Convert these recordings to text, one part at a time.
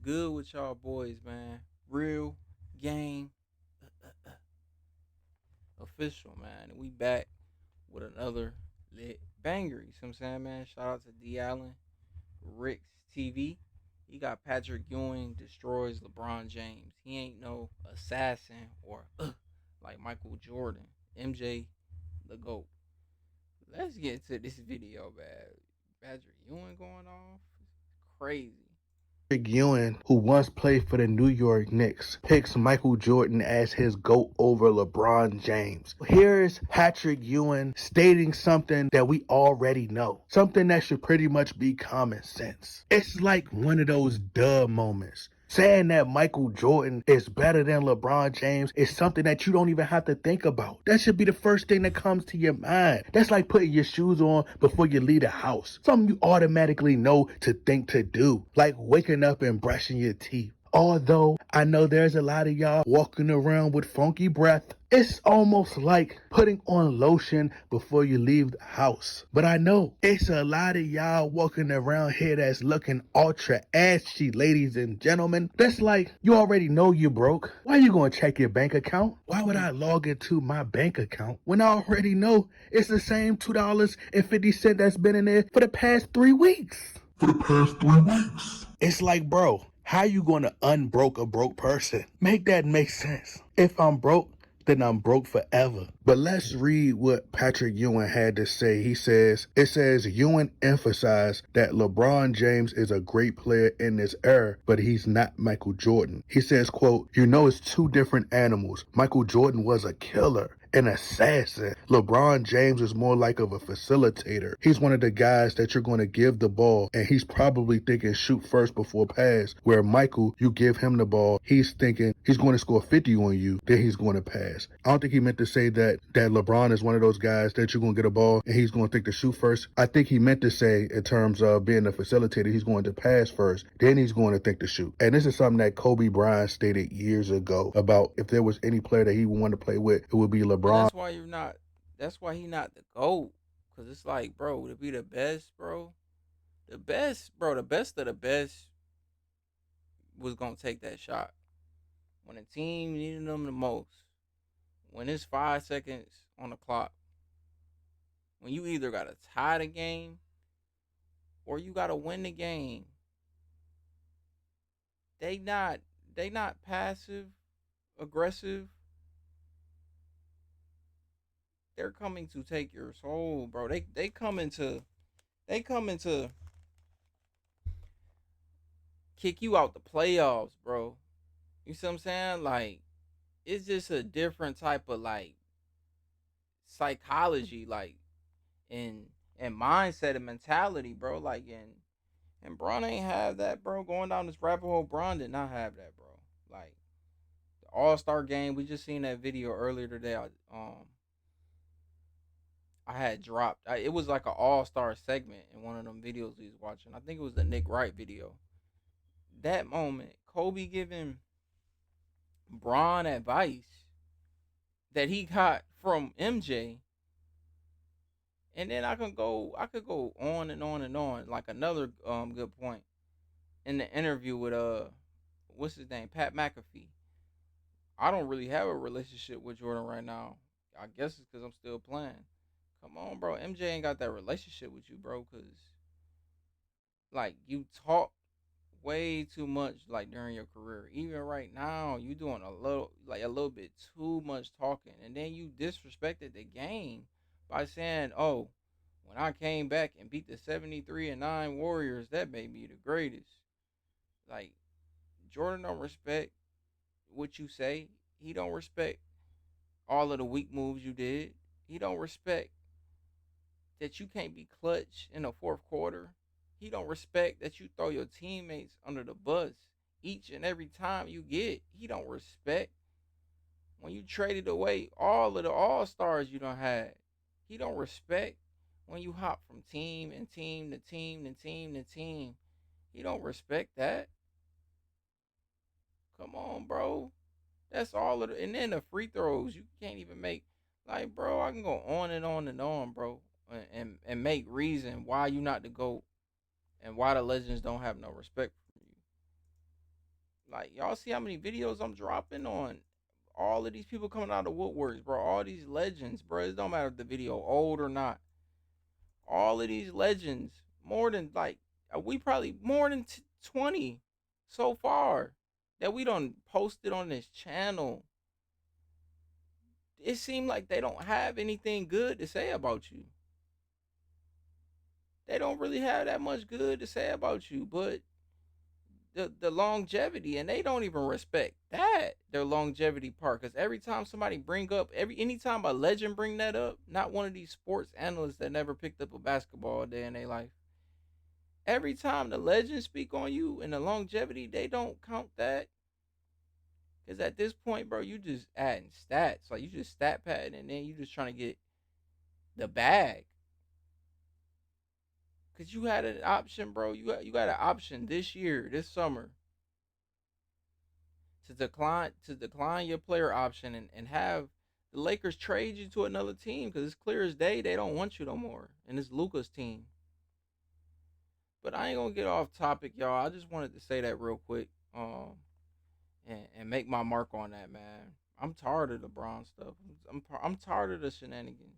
good with y'all boys, man? Real game official, man. And we back with another lit banger. You see what I'm saying, man? Shout out to D Allen, Rick's TV. He got Patrick Ewing destroys LeBron James. He ain't no assassin or like Michael Jordan. MJ the GOAT. Let's get to this video, man. Patrick Ewing going off. Crazy. Ewing, who once played for the New York Knicks, picks Michael Jordan as his GOAT over LeBron James. Here's Patrick Ewing stating something that we already know, something that should pretty much be common sense. It's like one of those duh moments. Saying that Michael Jordan is better than LeBron James is something that you don't even have to think about. That should be the first thing that comes to your mind. That's like putting your shoes on before you leave the house. Something you automatically know to think to do. Like waking up and brushing your teeth. Although I know there's a lot of y'all walking around with funky breath, it's almost like putting on lotion before you leave the house. But I know it's a lot of y'all walking around here that's looking ultra ashy, ladies and gentlemen. That's like you already know you broke. Why you gonna check your bank account? Why would I log into my bank account when I already know it's the same $2.50 that's been in there for the past 3 weeks? It's like, bro, how you gonna unbroke a broke person? Make that make sense. If I'm broke, then I'm broke forever. But let's read what Patrick Ewing had to say. It says, Ewing emphasized that LeBron James is a great player in this era, but he's not Michael Jordan. He says, quote, it's two different animals. Michael Jordan was a killer, an assassin. LeBron James is more like of a facilitator. He's one of the guys that you're going to give the ball, and he's probably thinking shoot first before pass, where Michael, you give him the ball, he's thinking he's going to score 50 on you, then he's going to pass. I don't think he meant to say that LeBron is one of those guys that you're going to get a ball and he's going to think to shoot first. I think he meant to say in terms of being a facilitator, he's going to pass first, then he's going to think to shoot. And this is something that Kobe Bryant stated years ago about if there was any player that he would want to play with, it would be But LeBron. that's why you're not. That's why he not the GOAT. Cause it's like, bro, to be the best, bro, the best, bro, the best of the best was gonna take that shot when the team needed them the most. When it's 5 seconds on the clock, when you either gotta tie the game or you gotta win the game. They not. They not passive, aggressive. They're coming to take your soul, bro. They coming to kick you out the playoffs, bro. You see what I'm saying? Like, it's just a different type of like psychology, like and mindset and mentality, bro. Like and Braun ain't have that, bro. Going down this rabbit hole, Braun did not have that, bro. Like the All Star game, we just seen that video earlier today. I had dropped. It was like an All Star segment in one of them videos he was watching. I think it was the Nick Wright video. That moment, Kobe giving Braun advice that he got from MJ, and then I could go on and on and on. Like another good point in the interview with what's his name, Pat McAfee. I don't really have a relationship with Jordan right now. I guess it's because I'm still playing. Come on, bro. MJ ain't got that relationship with you, bro. Cause like you talk way too much like during your career. Even right now, you doing a little bit too much talking, and then you disrespected the game by saying, "Oh, when I came back and beat the 73-9 Warriors, that made me the greatest." Like Jordan don't respect what you say. He don't respect all of the weak moves you did. He don't respect that you can't be clutch in the fourth quarter. He don't respect that you throw your teammates under the bus each and every time you get. He don't respect when you traded away all of the all stars you don't had. He don't respect when you hop from team and team to team to team to team. He don't respect that. Come on, bro. That's all of the, and then the free throws you can't even make. Like, bro, I can go on and on and on, bro, and make reason why you not the GOAT and why the legends don't have no respect for you. Like, y'all see how many videos I'm dropping on all of these people coming out of woodworks, bro. All these legends, bro. It don't matter if the video old or not. All of these legends, more than like we probably more than 20 so far that we done posted on this channel. It seemed like they don't have anything good to say about you. They don't really have that much good to say about you, but the longevity, and they don't even respect that, their longevity part. Because every time somebody bring up, anytime a legend bring that up, not one of these sports analysts that never picked up a basketball a day in their life, every time the legends speak on you and the longevity, they don't count that. Because at this point, bro, you just adding stats. Like, you just stat padding, and then you just trying to get the bag. Because you had an option, bro. You got an option this year, this summer, to decline your player option, and have the Lakers trade you to another team, because it's clear as day they don't want you no more. And it's Luka's team. But I ain't gonna get off topic, y'all. I just wanted to say that real quick. And make my mark on that, man. I'm tired of the LeBron stuff. I'm tired of the shenanigans.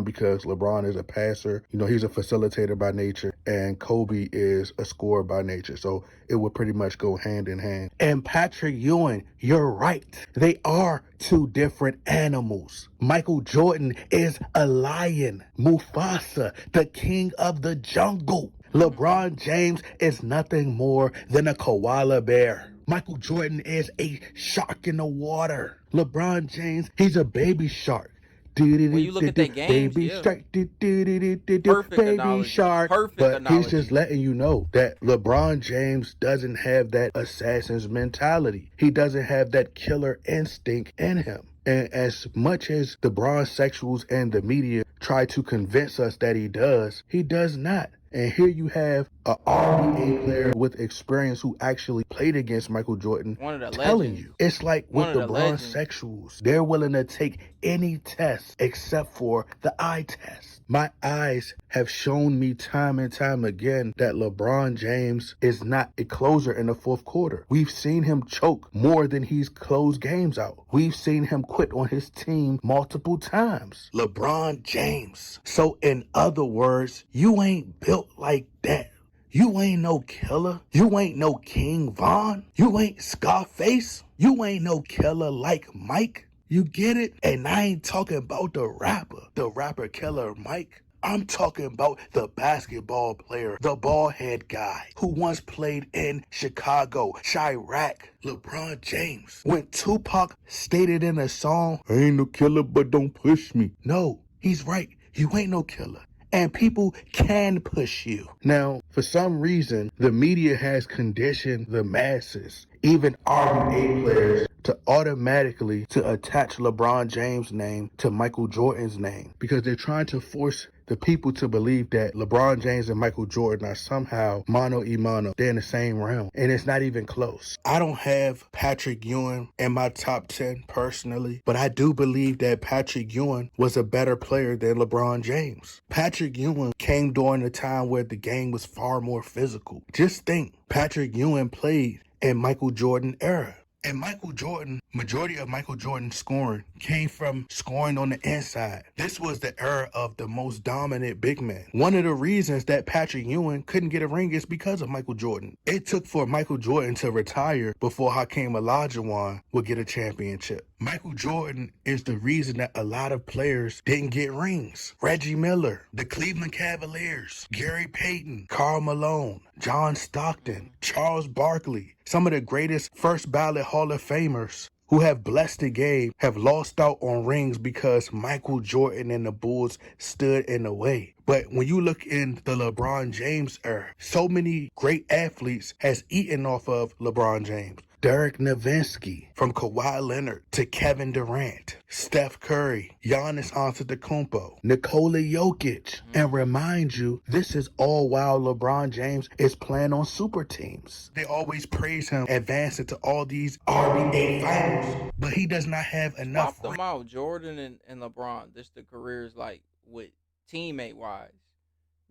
Because LeBron is a passer, he's a facilitator by nature, and Kobe is a scorer by nature. So it would pretty much go hand in hand. And Patrick Ewing, you're right. They are two different animals. Michael Jordan is a lion, Mufasa, the king of the jungle. LeBron James is nothing more than a koala bear. Michael Jordan is a shark in the water. LeBron James, he's a baby shark. When you look at their games, Baby yeah. shark, Perfect baby analogy. shark. Perfect But analogy. he's just letting you know that LeBron James doesn't have that assassin's mentality. He doesn't have that killer instinct in him. And as much as the bronsexuals and the media try to convince us that he does not. And here you have a RBA player with experience who actually played against Michael Jordan One of the telling legends. you. It's like One with of the the legends. bronsexuals, they're willing to take any test except for the eye test. My eyes have shown me time and time again that LeBron James is not a closer in the fourth quarter. We've seen him choke more than he's closed games out. We've seen him quit on his team multiple times. LeBron James. So in other words, you ain't built like that. You ain't no killer. You ain't no King Von. You ain't Scarface. You ain't no killer like Mike. You get it? And I ain't talking about the rapper Killer Mike. I'm talking about the basketball player, the bald head guy who once played in Chicago, Chirac, LeBron James. When Tupac stated in a song, I ain't no killer, but don't push me. No, he's right. You ain't no killer. And people can push you. Now, for some reason, the media has conditioned the masses, even RBA players, to automatically to attach LeBron James' name to Michael Jordan's name, because they're trying to force the people to believe that LeBron James and Michael Jordan are somehow mano y mano. They're in the same realm, and it's not even close. I don't have Patrick Ewing in my top 10 personally, but I do believe that Patrick Ewing was a better player than LeBron James. Patrick Ewing came during a time where the game was far more physical. Just think, Patrick Ewing played in Michael Jordan era. And Michael Jordan, majority of Michael Jordan's scoring came from scoring on the inside. This was the era of the most dominant big man. One of the reasons that Patrick Ewing couldn't get a ring is because of Michael Jordan. It took for Michael Jordan to retire before Hakeem Olajuwon would get a championship. Michael Jordan is the reason that a lot of players didn't get rings. Reggie Miller, the Cleveland Cavaliers, Gary Payton, Karl Malone, John Stockton, Charles Barkley, some of the greatest first ballot Hall of Famers who have blessed the game have lost out on rings because Michael Jordan and the Bulls stood in the way. But when you look in the LeBron James era, so many great athletes has eaten off of LeBron James. Dirk Nowitzki, from Kawhi Leonard to Kevin Durant, Steph Curry, Giannis Antetokounmpo, Nikola Jokic. And remind you, this is all while LeBron James is playing on super teams. They always praise him advancing to all these RBA finals, but he does not have enough. Swap them out, Jordan and LeBron. Just the careers, like, with teammate wise.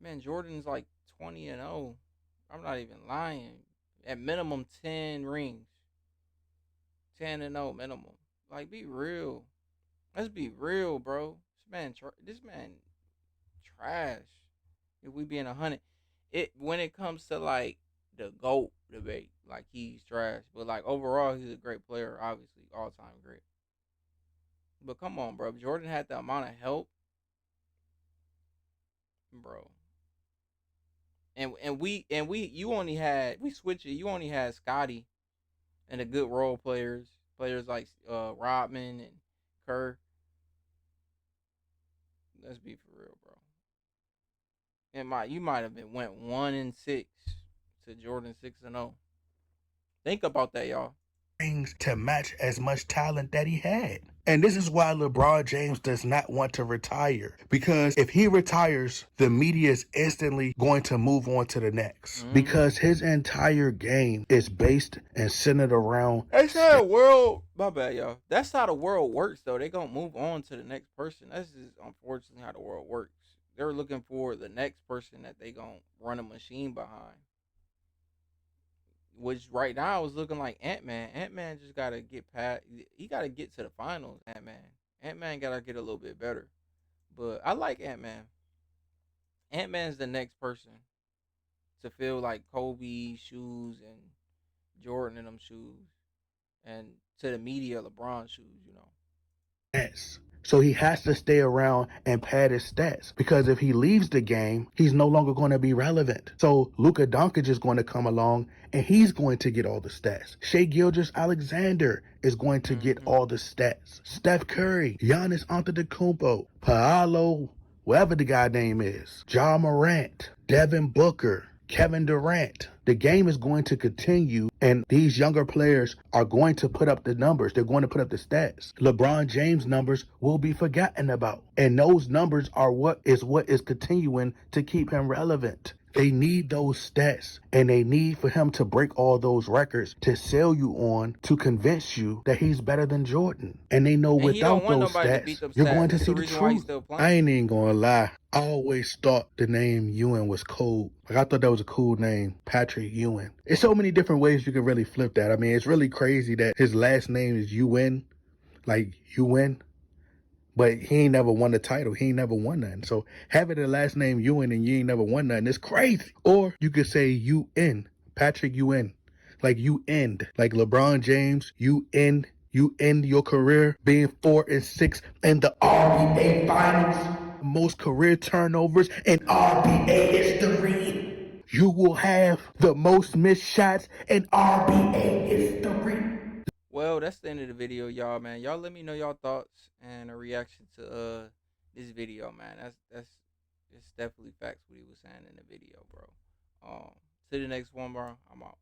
Man, Jordan's like 20-0. I'm not even lying. At minimum 10 rings. 10-0 minimum. Like, be real. Let's be real, bro. This man trash. If we being 100, it when it comes to like the GOAT debate, like he's trash. But like overall, he's a great player, obviously, all time great. But come on, bro. If Jordan had the amount of help, bro. And we you only had we switch it. You only had Scotty and the good role players like Rodman and Kerr. Let's be for real, bro. You might have been went 1-6 to Jordan 6-0. Think about that, y'all. To match as much talent that he had. And this is why LeBron James does not want to retire. Because if he retires, the media is instantly going to move on to the next. Mm-hmm. Because his entire game is based and centered around. That's how the world. My bad, y'all. That's how the world works, though. They gonna move on to the next person. That's just unfortunately how the world works. They're looking for the next person that they gonna run a machine behind. Which right now is looking like Ant-Man. Ant-Man just gotta get past. He gotta get to the finals. Ant-Man. Ant-Man gotta get a little bit better. But I like Ant-Man. Ant-Man's the next person to feel like Kobe's shoes and Jordan and them shoes, and to the media, LeBron shoes. Yes. So he has to stay around and pad his stats because if he leaves the game, he's no longer going to be relevant. So Luka Doncic is going to come along and he's going to get all the stats. Shai Gilgeous-Alexander is going to get all the stats. Steph Curry, Giannis Antetokounmpo, Paolo, whatever the guy name is, Ja Morant, Devin Booker, Kevin Durant. The game is going to continue, and these younger players are going to put up the numbers. They're going to put up the stats. LeBron James numbers will be forgotten about, and those numbers are what is continuing to keep him relevant. They need those stats, and they need for him to break all those records to sell you on, to convince you that he's better than Jordan. And they know And he don't without want those nobody to beat stats, them you're stats. going to That's see the the reason why he's truth. still I playing. ain't even gonna lie. I always thought the name Ewing was cool. Like, I thought that was a cool name, Patrick Ewing. There's so many different ways you can really flip that. I mean, it's really crazy that his last name is Ewing, like Ewing, but he ain't never won the title. He ain't never won nothing. So having the last name Ewing and you ain't never won nothing is crazy. Or you could say UN, Patrick UN, like you end, like LeBron James, you end your career being 4-6 in the RBA finals. Most career turnovers in RBA history. You will have the most missed shots in RBA history. Well, that's the end of the video, y'all, man. Y'all let me know y'all thoughts and a reaction to this video, man. That's it's definitely facts what he was saying in the video, bro. To the next one, bro. I'm out.